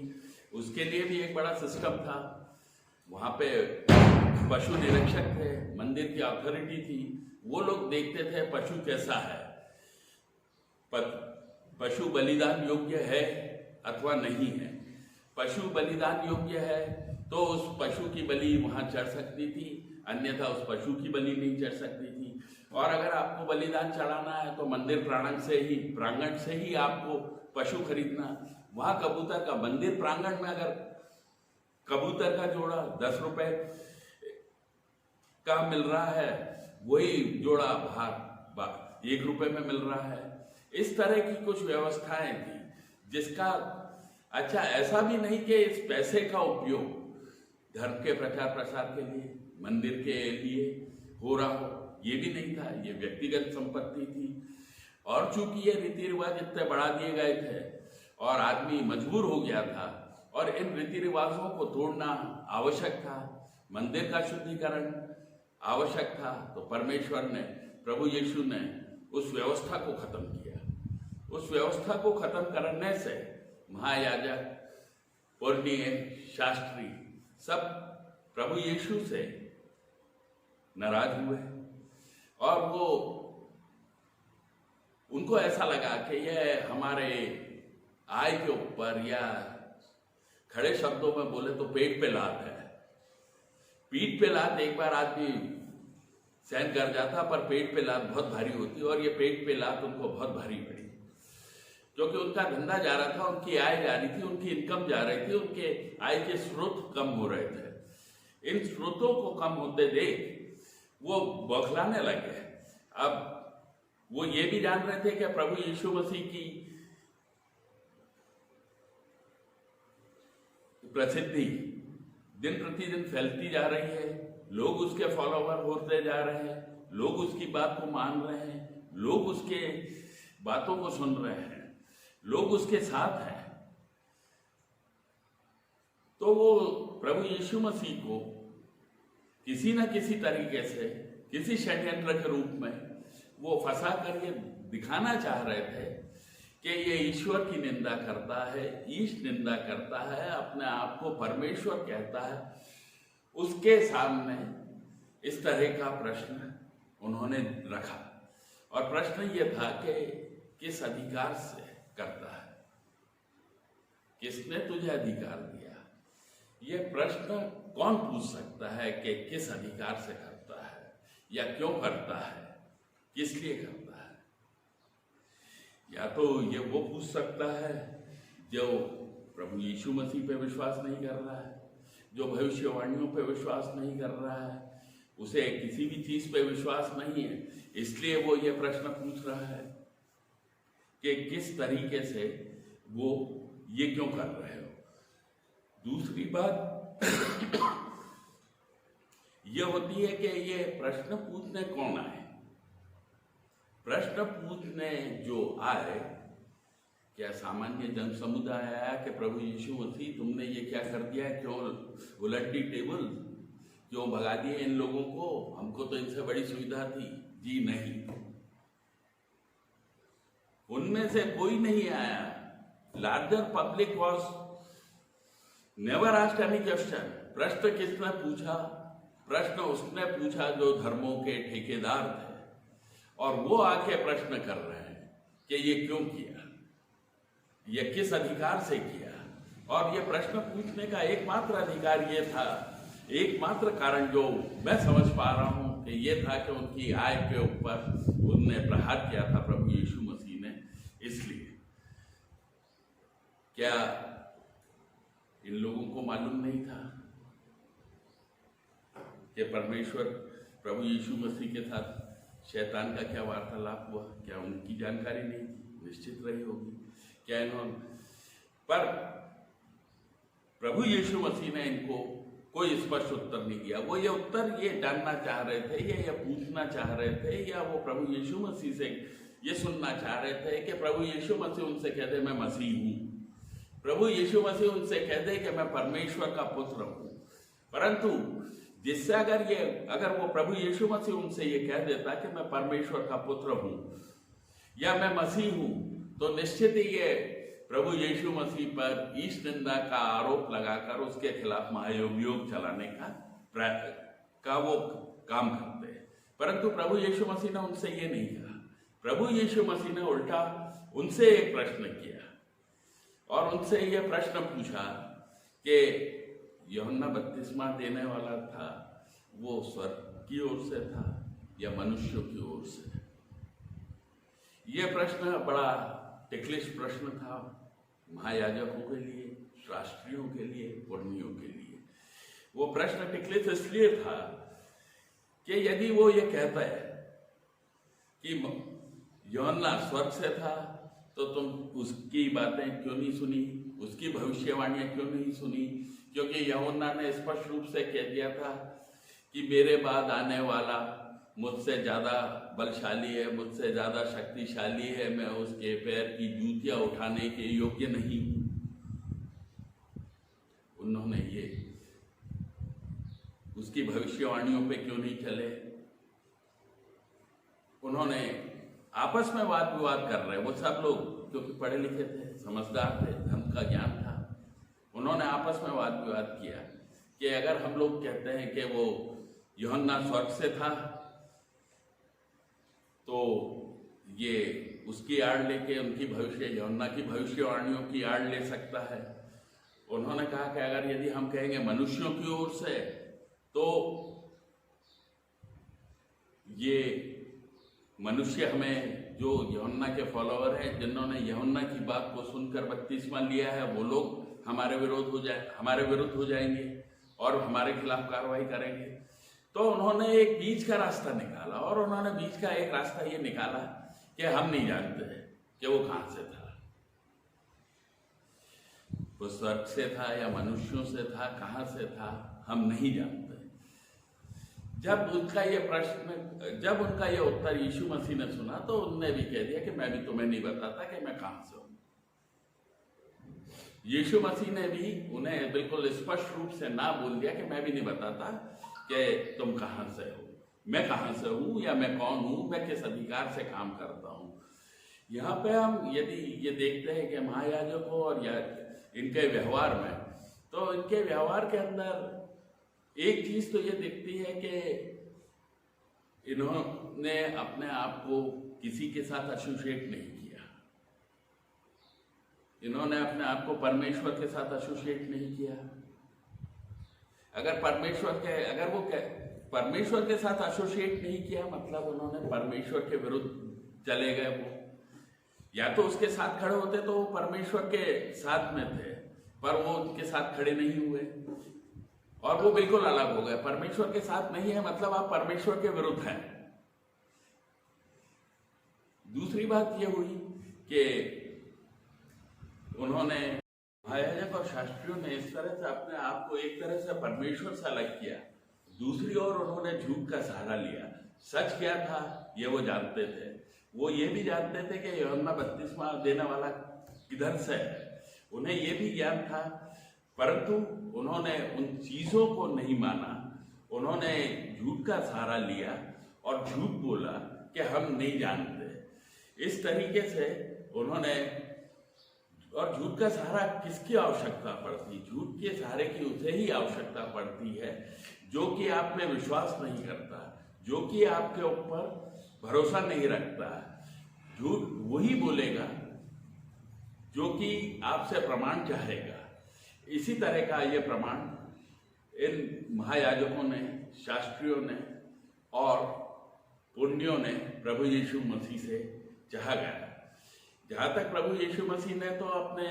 उसके लिए भी एक बड़ा सिस्टम था। वहाँ पे पशु निरीक्षक थे, मंदिर की अथॉरिटी थी, वो लोग देखते थे पशु कैसा है, पशु बलिदान योग्य है अथवा नहीं है। पशु बलिदान योग्य है तो उस पशु की बलि वहाँ चढ़ सकती थी, अन्यथा उस पशु की बलि नहीं चढ़ सकती थी। और अगर आपको बलिदान चढ़ाना है तो मंदिर प्रांगण से ही आपको पशु खरीदना। वहाँ कबूतर का, मंदिर प्रांगण में अगर कबूतर का जोड़ा 10 रुपए का मिल रहा है, वही जोड़ा बाहर 1 रुपए में मिल रहा है। इस तरह की कुछ व्यवस्थाएं थी जिसका, अच्छा ऐसा भी नहीं कि इस पैसे का उपयोग धर्म के प्रचार प्रसार के लिए, मंदिर के लिए हो रहा हो, ये भी नहीं था। ये व्यक्तिगत संपत्ति थी, और चूंकि ये रीति रिवाज इतने बढ़ा दिए गए थे और आदमी मजबूर हो गया था और इन रीति रिवाजों को तोड़ना आवश्यक था, मंदिर का शुद्धिकरण आवश्यक था, तो परमेश्वर ने, प्रभु यीशु ने उस व्यवस्था को खत्म किया। उस व्यवस्था को खत्म करने से महायाजक, पुरनीय, शास्त्री सब प्रभु यीशु से नाराज हुए, और वो, उनको ऐसा लगा कि यह हमारे आय के ऊपर, या खड़े शब्दों में बोले तो पेट पे लात है। पीठ पे लात एक बार आदमी सहन कर जाता, पर पेट पे लात बहुत भारी होती, और ये पेट पे लात उनको बहुत भारी पड़ी, क्योंकि उनका धंधा जा रहा था, उनकी आय जा रही थी, उनकी इनकम जा रही थी, उनके आय के स्रोत कम हो रहे थे। इन स्रोतों को कम होते देख वो बौखलाने लगे। अब वो ये भी जान रहे थे कि प्रभु यीशु मसीह की प्रसिद्धि दिन प्रतिदिन फैलती जा रही है, लोग उसके फॉलोवर होते जा रहे हैं, लोग उसकी बात को मान रहे हैं, लोग उसके बातों को सुन रहे हैं, लोग उसके साथ हैं। तो वो प्रभु यीशु मसीह को किसी न किसी तरीके से, किसी षड्यंत्र के रूप में वो फंसा कर ये दिखाना चाह रहे थे कि ये ईश्वर की निंदा करता है, ईश निंदा करता है, अपने आप को परमेश्वर कहता है। उसके सामने इस तरह का प्रश्न उन्होंने रखा, और प्रश्न ये था कि किस अधिकार से करता है, किसने तुझे अधिकार दिया? ये प्रश्न कौन पूछ सकता है कि किस अधिकार से करता है, या क्यों करता है, किस लिए करता है? या तो ये वो पूछ सकता है जो प्रभु यीशु मसीह पे विश्वास नहीं कर रहा है, जो भविष्यवाणियों पे विश्वास नहीं कर रहा है, उसे किसी भी चीज पे विश्वास नहीं है, इसलिए वो ये प्रश्न पूछ रहा है कि किस तरीके से वो ये क्यों कर रहे हो। दूसरी बात ये होती है कि ये प्रश्न पूछने कौन आए। प्रश्न पूछने जो आए, क्या सामान्य जन समुदाय आया कि प्रभु यीशु मसीह तुमने ये क्या कर दिया, क्यों उलट दी टेबल, क्यों भगा दिए इन लोगों को, हमको तो इनसे बड़ी सुविधा थी। जी नहीं, उनमें से कोई नहीं आया। Larger public was never asked any question. प्रश्न किसने पूछा? प्रश्न उसने पूछा जो धर्मों के ठेकेदार थे, और वो आके प्रश्न कर रहे हैं कि ये क्यों किया, ये किस अधिकार से किया। और ये प्रश्न पूछने का एकमात्र अधिकार ये था, एकमात्र कारण जो मैं समझ पा रहा हूं कि ये था कि उनकी आय के ऊपर उनने प्रहार किया था प्रभु यीशु मसीह ने। इसलिए क्या इन लोगों को मालूम नहीं था कि परमेश्वर प्रभु यीशु मसीह के साथ शैतान का क्या वार्तालाप हुआ? क्या उनकी जानकारी नहीं थी? निश्चित रही होगी। क्या इन्होंने, पर प्रभु यीशु मसीह ने इनको कोई स्पष्ट उत्तर नहीं दिया। वो ये उत्तर ये जानना चाह रहे थे, ये पूछना चाह रहे थे, या वो प्रभु यीशु मसीह से ये सुनना चाह रहे थे कि प्रभु यीशु मसीह उनसे कह दे मैं मसीह हूं, प्रभु यीशु मसीह उनसे कह दे कि मैं परमेश्वर का पुत्र हूं। परंतु जिससे अगर वो प्रभु यीशु मसीह उनसे ये कह देता कि मैं परमेश्वर का पुत्र हूं या मैं मसीह हूं, तो निश्चित ही ये प्रभु यीशु मसीह पर ईश निंदा का आरोप लगाकर उसके खिलाफ महाभियोग चलाने का वो काम करते हैं। परंतु प्रभु यीशु मसीह ने उनसे ये नहीं कहा। प्रभु यीशु मसीह ने उल्टा उनसे एक प्रश्न किया और उनसे ये प्रश्न पूछा कि यूहन्ना बपतिस्मा देने वाला था, वो स्वर्ग की ओर से था या मनुष्यों की ओर से? ये प्रश्न बड़ा टिकलिश प्रश्न था महायाजकों के लिए, शास्त्रियों के लिए, पुरनियों के लिए। वो प्रश्न टिकलिश इसलिए था कि यदि वो ये कहता है कि यूहन्ना स्वर्ग से था, तो तुम उसकी बातें क्यों नहीं सुनी, उसकी भविष्यवाणियां क्यों नहीं सुनी? क्योंकि यूहन्ना ने स्पष्ट रूप से कह दिया था कि मेरे बाद आने वाला मुझसे ज्यादा बलशाली है, मुझसे ज्यादा शक्तिशाली है, मैं उसके पैर की जूतियां उठाने के योग्य नहीं हूं। उन्होंने ये उसकी भविष्यवाणियों पे क्यों नहीं चले? उन्होंने आपस में वाद विवाद कर रहे, वो सब लोग क्योंकि पढ़े लिखे थे, समझदार थे, धर्म का ज्ञान था, उन्होंने आपस में वाद विवाद किया कि अगर हम लोग कहते हैं कि वो यूहन्ना स्वर्ग से था, तो ये उसकी आड़ लेके उनकी यूहन्ना की भविष्यवाणियों की आड़ ले सकता है। उन्होंने कहा कि अगर यदि हम कहेंगे मनुष्यों की ओर से, तो ये मनुष्य हमें जो यूहन्ना के फॉलोअर हैं, जिन्होंने यूहन्ना की बात को सुनकर बपतिस्मा लिया है, वो लोग हमारे विरुद्ध हो जाएंगे और हमारे खिलाफ कार्रवाई करेंगे। तो उन्होंने एक बीच का रास्ता निकाला, और उन्होंने बीच का एक रास्ता ये निकाला कि हम नहीं जानते कि वो कहां से था, वो स्वर्ग से था या मनुष्यों से था, कहां से था, हम नहीं जानते। जब उनका ये उत्तर यीशु मसीह ने सुना, तो उनने भी कह दिया कि मैं भी तुम्हें नहीं बताता कि मैं कहां से हूं। यीशु मसीह ने भी उन्हें बिल्कुल स्पष्ट रूप से ना बोल दिया कि मैं भी नहीं बताता कि तुम कहां से हो, मैं कहां से हूं या मैं कौन हूं, मैं किस अधिकार से काम करता हूं। यहाँ पे हम यदि ये देखते हैं कि महायाजकों और इनके व्यवहार में, तो इनके व्यवहार के अंदर एक चीज तो ये दिखती है कि इन्होंने अपने आप को किसी के साथ एसोसिएट नहीं किया, इन्होंने अपने आप को परमेश्वर के साथ एसोसिएट नहीं किया। अगर वो परमेश्वर के साथ एसोसिएट नहीं किया, मतलब उन्होंने परमेश्वर के विरुद्ध चले गए। वो या तो उसके साथ खड़े होते तो वो परमेश्वर के साथ में थे, पर वो उनके साथ खड़े नहीं हुए और वो बिल्कुल अलग हो गए। परमेश्वर के साथ नहीं है मतलब आप परमेश्वर के विरुद्ध हैं। दूसरी बात ये हुई कि उन्होंने महायाजक और शास्त्रियों ने इस तरह से अपने आप को एक तरह से परमेश्वर से अलग किया, दूसरी ओर उन्होंने झूठ का सहारा लिया। सच क्या था ये वो जानते थे। वो ये भी जानते थे कि यूहन्ना बपतिस्मा देने वाला किधर से है, उन्हें ये भी ज्ञान था, परंतु उन्होंने उन चीज़ों को नहीं माना। उन्होंने झूठ का सहारा लिया और झूठ बोला कि हम नहीं जानते। इस तरीके से उन्होंने, और झूठ का सहारा किसकी आवश्यकता पड़ती? झूठ के सहारे की उसे ही आवश्यकता पड़ती है जो कि आप में विश्वास नहीं करता, जो कि आपके ऊपर भरोसा नहीं रखता। झूठ वही बोलेगा जो कि आपसे प्रमाण चाहेगा। इसी तरह का ये प्रमाण इन महायाजकों ने, शास्त्रियों ने और पुण्यों ने प्रभु यीशु मसीह से चाहा गया। जहाँ तक प्रभु यीशु मसीह ने तो अपने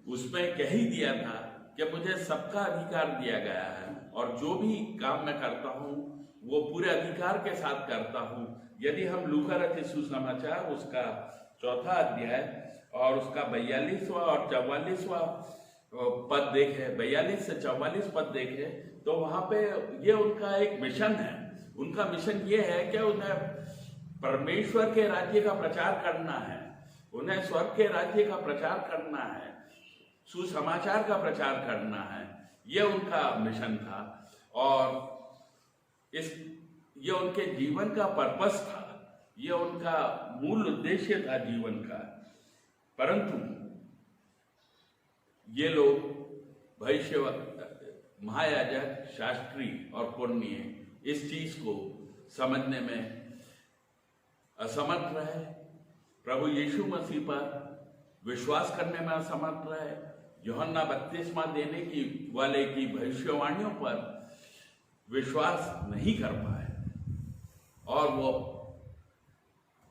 उसमें कह ही दिया था कि मुझे सबका अधिकार दिया गया है और जो भी काम मैं करता हूँ वो पूरे अधिकार के साथ करता हूँ। यदि हम लूका रचित सुसमाचार उसका 4 अध्याय और उसका 42वां और 44वां पद देखे, 42 से 44 पद देखे, तो वहाँ पे ये उनका एक मिशन है। उनका मिशन ये है कि उन्हें परमेश्वर के राज्य का प्रचार करना है, उन्हें स्वर्ग के राज्य का प्रचार करना है, सुसमाचार का प्रचार करना है। ये उनका मिशन था और ये उनके जीवन का पर्पस था, ये उनका मूल उद्देश्य था जीवन का। परंतु ये लोग भविष्य महायाजक, शास्त्री और पुण्य इस चीज को समझने में असमर्थ रहे, प्रभु यीशु मसीह पर विश्वास करने में असमर्थ रहे, यूहन्ना बपतिस्मा देने की वाले की भविष्यवाणियों पर विश्वास नहीं कर पाए और वो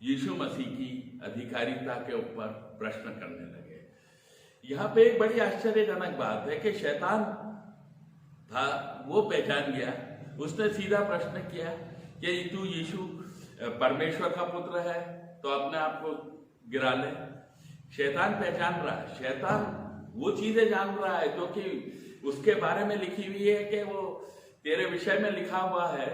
यीशु मसीह की अधिकारिता के ऊपर प्रश्न करने लगे। यहाँ पे एक बड़ी आश्चर्यजनक बात है कि शैतान था, वो पहचान गया, उसने सीधा प्रश्न किया कि तू यीशु परमेश्वर का पुत्र है तो अपने आप को गिरा ले। शैतान पहचान रहा है, शैतान वो चीजें जान रहा है जो कि उसके बारे में लिखी हुई है कि वो तेरे विषय में लिखा हुआ है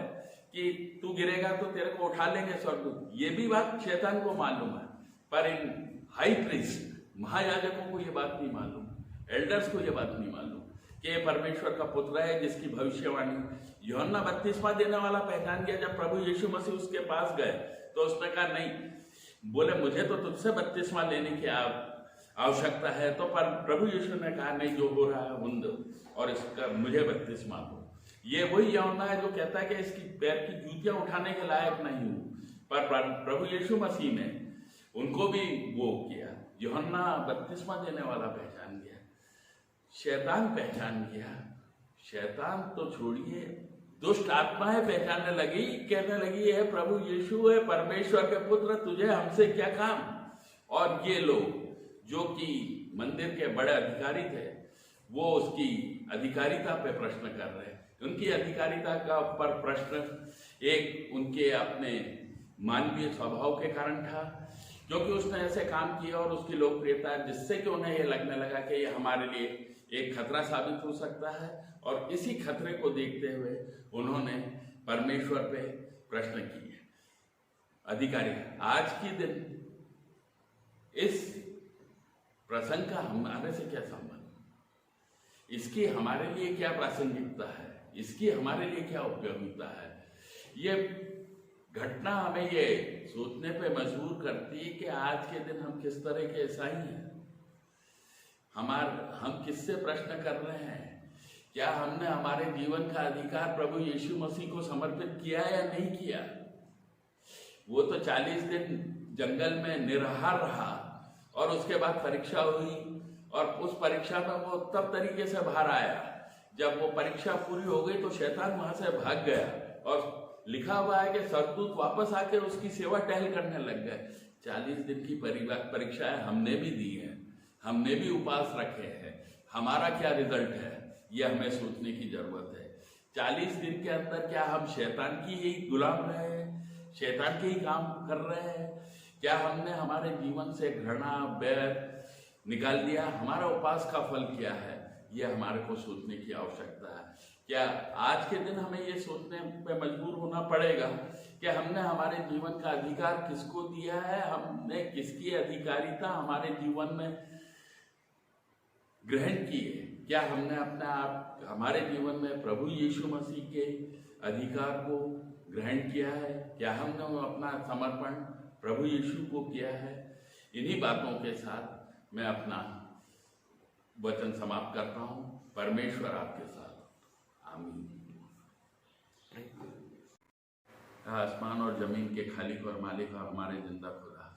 कि तू गिरेगा तो तेरे को उठा लेंगे स्वर्गदूत। ये भी बात शैतान को मालूम है, पर इन हाई प्रीस्ट महायाजकों को ये बात नहीं मालूम, एल्डर्स को ये बात नहीं मालूम कि ये परमेश्वर का पुत्र है जिसकी भविष्यवाणी यूहन्ना बपतिस्मा देने वाला पहचान गया। जब प्रभु यीशु मसीह उसके पास गए तो उसने कहा नहीं, बोले मुझे तो तुझसे बपतिस्मा लेने की आवश्यकता है, तो पर प्रभु यीशु ने कहा नहीं, जो हो रहा है उन और इसका मुझे बपतिस्मा दो। ये वही यूहन्ना है जो कहता है कि इसकी पैर की जूतियां उठाने के लायक नहीं हूं, पर प्रभु यीशु मसीह ने उनको भी वो किया। यूहन्ना बपतिस्मा देने वाला पहचान गया, शैतान पहचान गया। शैतान तो छोड़िए, दुष्ट आत्माएं पहचानने लगी, कहने लगी है प्रभु यीशु है परमेश्वर के पुत्र, तुझे हमसे क्या काम। और ये लोग जो कि मंदिर के बड़े अधिकारी थे वो उसकी अधिकारिता पे प्रश्न कर रहे हैं। उनकी अधिकारिता का पर प्रश्न एक उनके अपने मानवीय स्वभाव के कारण था, क्योंकि उसने ऐसे काम किया और उसकी लोकप्रियता जिससे कि उन्हें यह लगने लगा कि ये हमारे लिए एक खतरा साबित हो सकता है। और इसी खतरे को देखते हुए उन्होंने परमेश्वर पे प्रश्न किए। अधिकारी, आज के दिन इस प्रसंग का हमारे से क्या संबंध, इसकी हमारे लिए क्या प्रासंगिकता है, इसकी हमारे लिए क्या उपयोगिता है। ये घटना हमें ये सोचने पे मजबूर करती है कि आज के दिन हम किस तरह के ईसाई हैं। हम किससे प्रश्न कर रहे हैं, क्या हमने हमारे जीवन का अधिकार प्रभु यीशु मसीह को समर्पित किया या नहीं किया। वो तो 40 दिन जंगल में निराहार रहा और उसके बाद परीक्षा हुई और उस परीक्षा में वो तब तरीके से बाहर आया। जब वो परीक्षा पूरी हो गई तो शैतान वहां से भाग गया और लिखा हुआ है कि स्वर्गदूत वापस आकर उसकी सेवा टहल करने लग गए। 40 दिन की परीक्षाएं हमने भी दी हैं, हमने भी उपवास रखे हैं, हमारा क्या रिजल्ट है ये हमें सोचने की जरूरत है। 40 दिन के अंदर क्या हम शैतान की ही गुलाम रहे हैं, शैतान के ही काम कर रहे हैं। क्या हमने हमारे जीवन से घृणा बैर निकाल दिया, हमारा उपवास का फल क्या है, ये हमारे को सोचने की आवश्यकता है। क्या आज के दिन हमें ये सोचने पे मजबूर होना पड़ेगा कि हमने हमारे जीवन का अधिकार किसको दिया है, हमने किसकी अधिकारिता हमारे जीवन में ग्रहण की है? क्या हमने अपने आप हमारे जीवन में प्रभु यीशु मसीह के अधिकार को ग्रहण किया है? क्या हमने अपना समर्पण प्रभु यीशु को किया है? इन्हीं बातों के साथ मैं अपना वचन समाप्त करता हूँ। परमेश्वर आपके साथ। आमीन। आसमान और जमीन के खालिक और मालिक और हमारे जिंदा खुदा,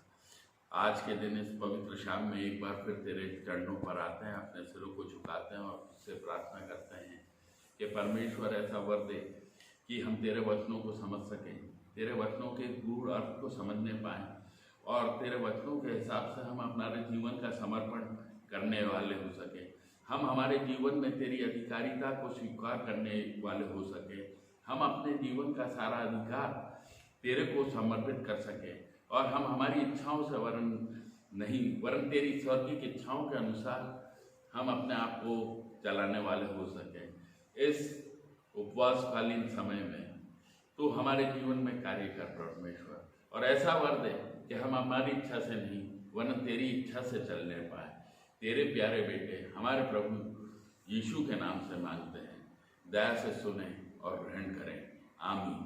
आज के दिन इस पवित्र शाम में एक बार फिर तेरे चरणों पर आते हैं, अपने सिरों को झुकाते हैं और तुझसे प्रार्थना करते हैं कि परमेश्वर ऐसा वर दे कि हम तेरे वचनों को समझ सकें, तेरे वचनों के गूढ़ अर्थ को समझने पाएं और तेरे वचनों के हिसाब से हम हमारे जीवन का समर्पण करने वाले हो सके। हम हमारे जीवन में तेरी अधिकारिता को स्वीकार करने वाले हो सके। हम अपने जीवन का सारा अधिकार तेरे को समर्पित कर सके और हम हमारी इच्छाओं से वरन तेरी स्वर्गीय की इच्छाओं के अनुसार हम अपने आप को चलाने वाले हो सके। इस उपवासकालीन समय में तो हमारे जीवन में कार्य कर परमेश्वर, और ऐसा वर दे कि हम हमारी इच्छा से नहीं वरन तेरी इच्छा से चलने पाए। तेरे प्यारे बेटे हमारे प्रभु यीशु के नाम से मांगते हैं, दया से सुने और ग्रहण करें। आमीन।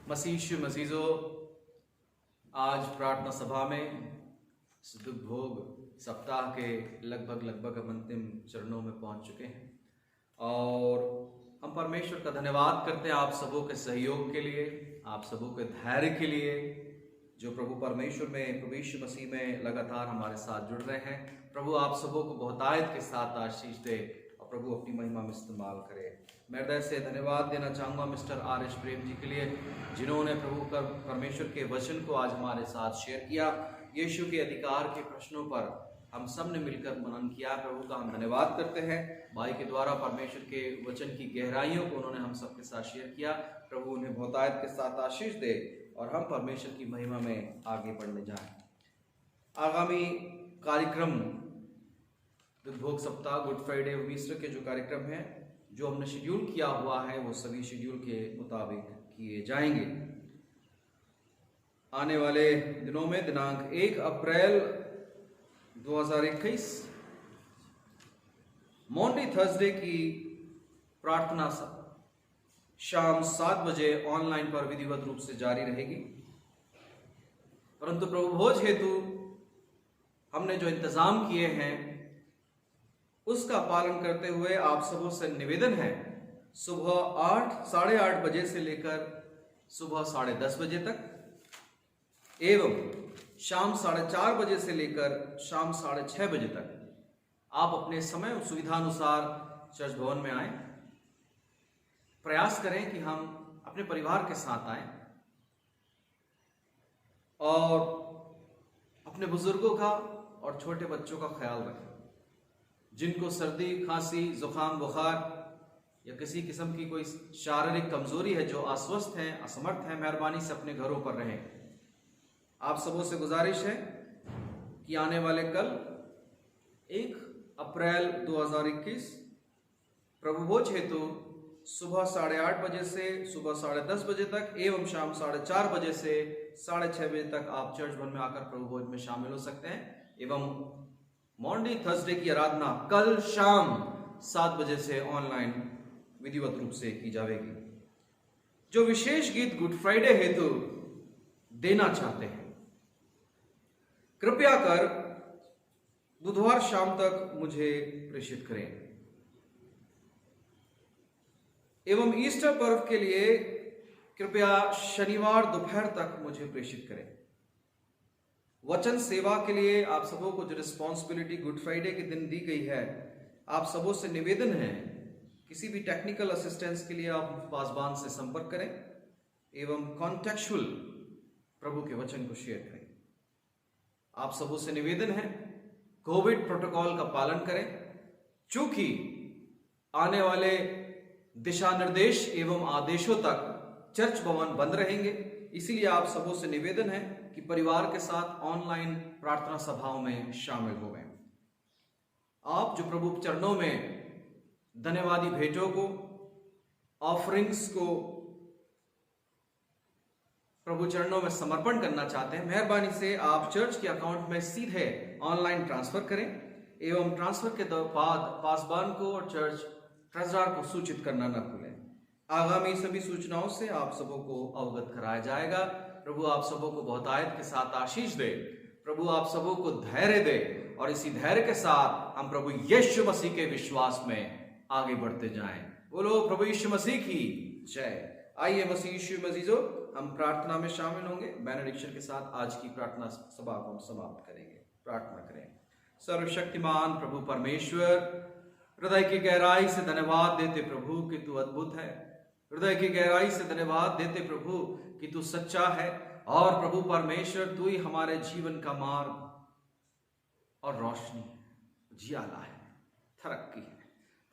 मसीह मसीजो, आज प्रार्थना सभा में दुख भोग सप्ताह के लगभग हम अंतिम चरणों में पहुंच चुके हैं और हम परमेश्वर का धन्यवाद करते हैं आप सबों के सहयोग के लिए, आप सबों के धैर्य के लिए, जो प्रभु परमेश्वर में, प्रभु यीशु मसीह में लगातार हमारे साथ जुड़ रहे हैं। प्रभु आप सबों को बहुतायत के साथ आशीष दे और प्रभु अपनी महिमा में इस्तेमाल करे। मैं हृदय से धन्यवाद देना चाहूँगा मिस्टर आर.एस. प्रेम जी के लिए, जिन्होंने प्रभु परमेश्वर के वचन को आज हमारे साथ शेयर किया। यीशु के अधिकार के प्रश्नों पर हम सब ने मिलकर मनन किया। प्रभु का हम धन्यवाद करते हैं। भाई के द्वारा परमेश्वर के वचन की गहराइयों को उन्होंने हम सबके साथ शेयर किया। प्रभु उन्हें बहुतायत के साथ आशीष दे और हम परमेश्वर की महिमा में आगे बढ़ने जाएं। आगामी कार्यक्रम दुर्भोग सप्ताह, गुड फ्राइडे और ईस्टर के जो कार्यक्रम हैं, जो हमने शेड्यूल किया हुआ है, वो सभी शेड्यूल के मुताबिक किए जाएंगे। आने वाले दिनों में दिनांक 1 अप्रैल 2021 मॉन्डे थर्सडे की प्रार्थना शाम 7 बजे ऑनलाइन पर विधिवत रूप से जारी रहेगी, परंतु प्रभु भोज हेतु हमने जो इंतजाम किए हैं उसका पालन करते हुए आप सबों से निवेदन है, सुबह 8, 8:30 बजे से लेकर सुबह 10:30 बजे तक एवं शाम 4:30 बजे से लेकर शाम 6:30 बजे तक आप अपने समय सुविधानुसार चर्च भवन में आएं। प्रयास करें कि हम अपने परिवार के साथ आएं और अपने बुजुर्गों का और छोटे बच्चों का ख्याल रखें। जिनको सर्दी, खांसी, जुकाम, बुखार या किसी किस्म की कोई शारीरिक कमजोरी है, जो अस्वस्थ हैं, असमर्थ हैं, मेहरबानी से अपने घरों पर रहें। आप सबों से गुजारिश है कि आने वाले कल 1 अप्रैल 2021 प्रभु भोज हेतु सुबह 8:30 बजे से सुबह 10:30 बजे तक एवं शाम 4:30 बजे से 6:30 बजे तक आप चर्च भवन में आकर प्रभु भोज में शामिल हो सकते हैं। एवं मॉन्डे थर्सडे की आराधना कल शाम 7 बजे से ऑनलाइन विधिवत रूप से की जाएगी। जो विशेष गीत गुड फ्राइडे हेतु देना चाहते हैं, कृपया कर बुधवार शाम तक मुझे प्रेषित करें एवं ईस्टर पर्व के लिए कृपया शनिवार दोपहर तक मुझे प्रेषित करें। वचन सेवा के लिए आप सबों को जो रिस्पॉन्सिबिलिटी गुड फ्राइडे के दिन दी गई है, आप सबों से निवेदन है, किसी भी टेक्निकल असिस्टेंस के लिए आप पासबान से संपर्क करें एवं कॉन्टेक्चुअल प्रभु के वचन को शेयर करें। आप सबों से निवेदन है, कोविड प्रोटोकॉल का पालन करें। चूंकि आने वाले दिशा निर्देश एवं आदेशों तक चर्च भवन बंद रहेंगे, इसीलिए आप सबों से निवेदन है कि परिवार के साथ ऑनलाइन प्रार्थना सभाओं में शामिल हो गए। आप जो प्रभु चरणों में धन्यवादी भेंटों को, ऑफरिंग्स को प्रभु चरणों में समर्पण करना चाहते हैं, मेहरबानी से आप चर्च के अकाउंट में सीधे ऑनलाइन ट्रांसफर करें एवं ट्रांसफर के बाद पासबान को और चर्च ट्रेजरर को सूचित करना न भूलें। आगामी सभी सूचनाओं से आप सबों को अवगत कराया जाएगा। प्रभु आप सबों को बहुतायत के साथ आशीष दे, प्रभु आप सबों को धैर्य दे और इसी धैर्य के साथ हम प्रभु यीशु मसीह के विश्वास में आगे बढ़ते जाएं। बोलो प्रभु यीशु मसीह की जय। आइए मसीह यीशु मसीजो, हम प्रार्थना में शामिल होंगे। बेनेडिक्शन के साथ आज की प्रार्थना सभा को हम समाप्त करेंगे। प्रार्थना करें। सर्वशक्तिमान प्रभु परमेश्वर, हृदय की गहराई से धन्यवाद देते प्रभु कि तू अद्भुत है। हृदय की गहराई से धन्यवाद देते प्रभु कि तू सच्चा है और प्रभु परमेश्वर तू ही हमारे जीवन का मार्ग और रोशनी, जियाला है, तरक्की है।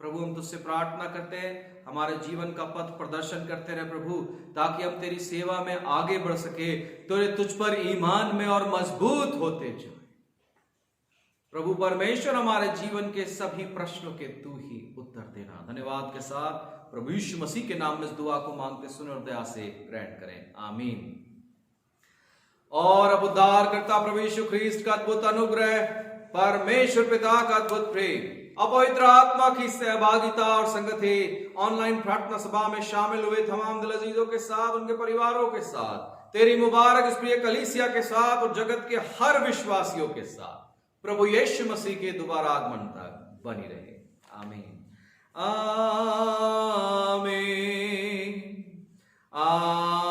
प्रभु हम तुझसे प्रार्थना करते हैं, हमारे जीवन का पथ प्रदर्शन करते रहे प्रभु, ताकि हम तेरी सेवा में आगे बढ़ सके, तुझ पर ईमान में और मजबूत होते जाए। प्रभु परमेश्वर हमारे जीवन के सभी प्रश्नों के तू ही उत्तर देना। धन्यवाद के साथ प्रभु यीशु मसीह के नाम में इस दुआ को मांगते सुन और दया से ग्रहण करें, आमीन। और अब उद्धार करता प्रभु यीशु ख्रीस्त का अद्भुत अनुग्रह, परमेश्वर पिता का अद्भुत प्रेम, अपवित्र आत्मा की सहभागिता और संगति ऑनलाइन प्रार्थना सभा में शामिल हुए तमाम दिल अजीजों के साथ, उनके परिवारों के साथ, तेरी मुबारक इस प्रिय कलीसिया के साथ और जगत के हर विश्वासियों के साथ प्रभु यीशु मसीह के दोबारा आगमन तक बनी रहे। आमीन आमीन आमीन।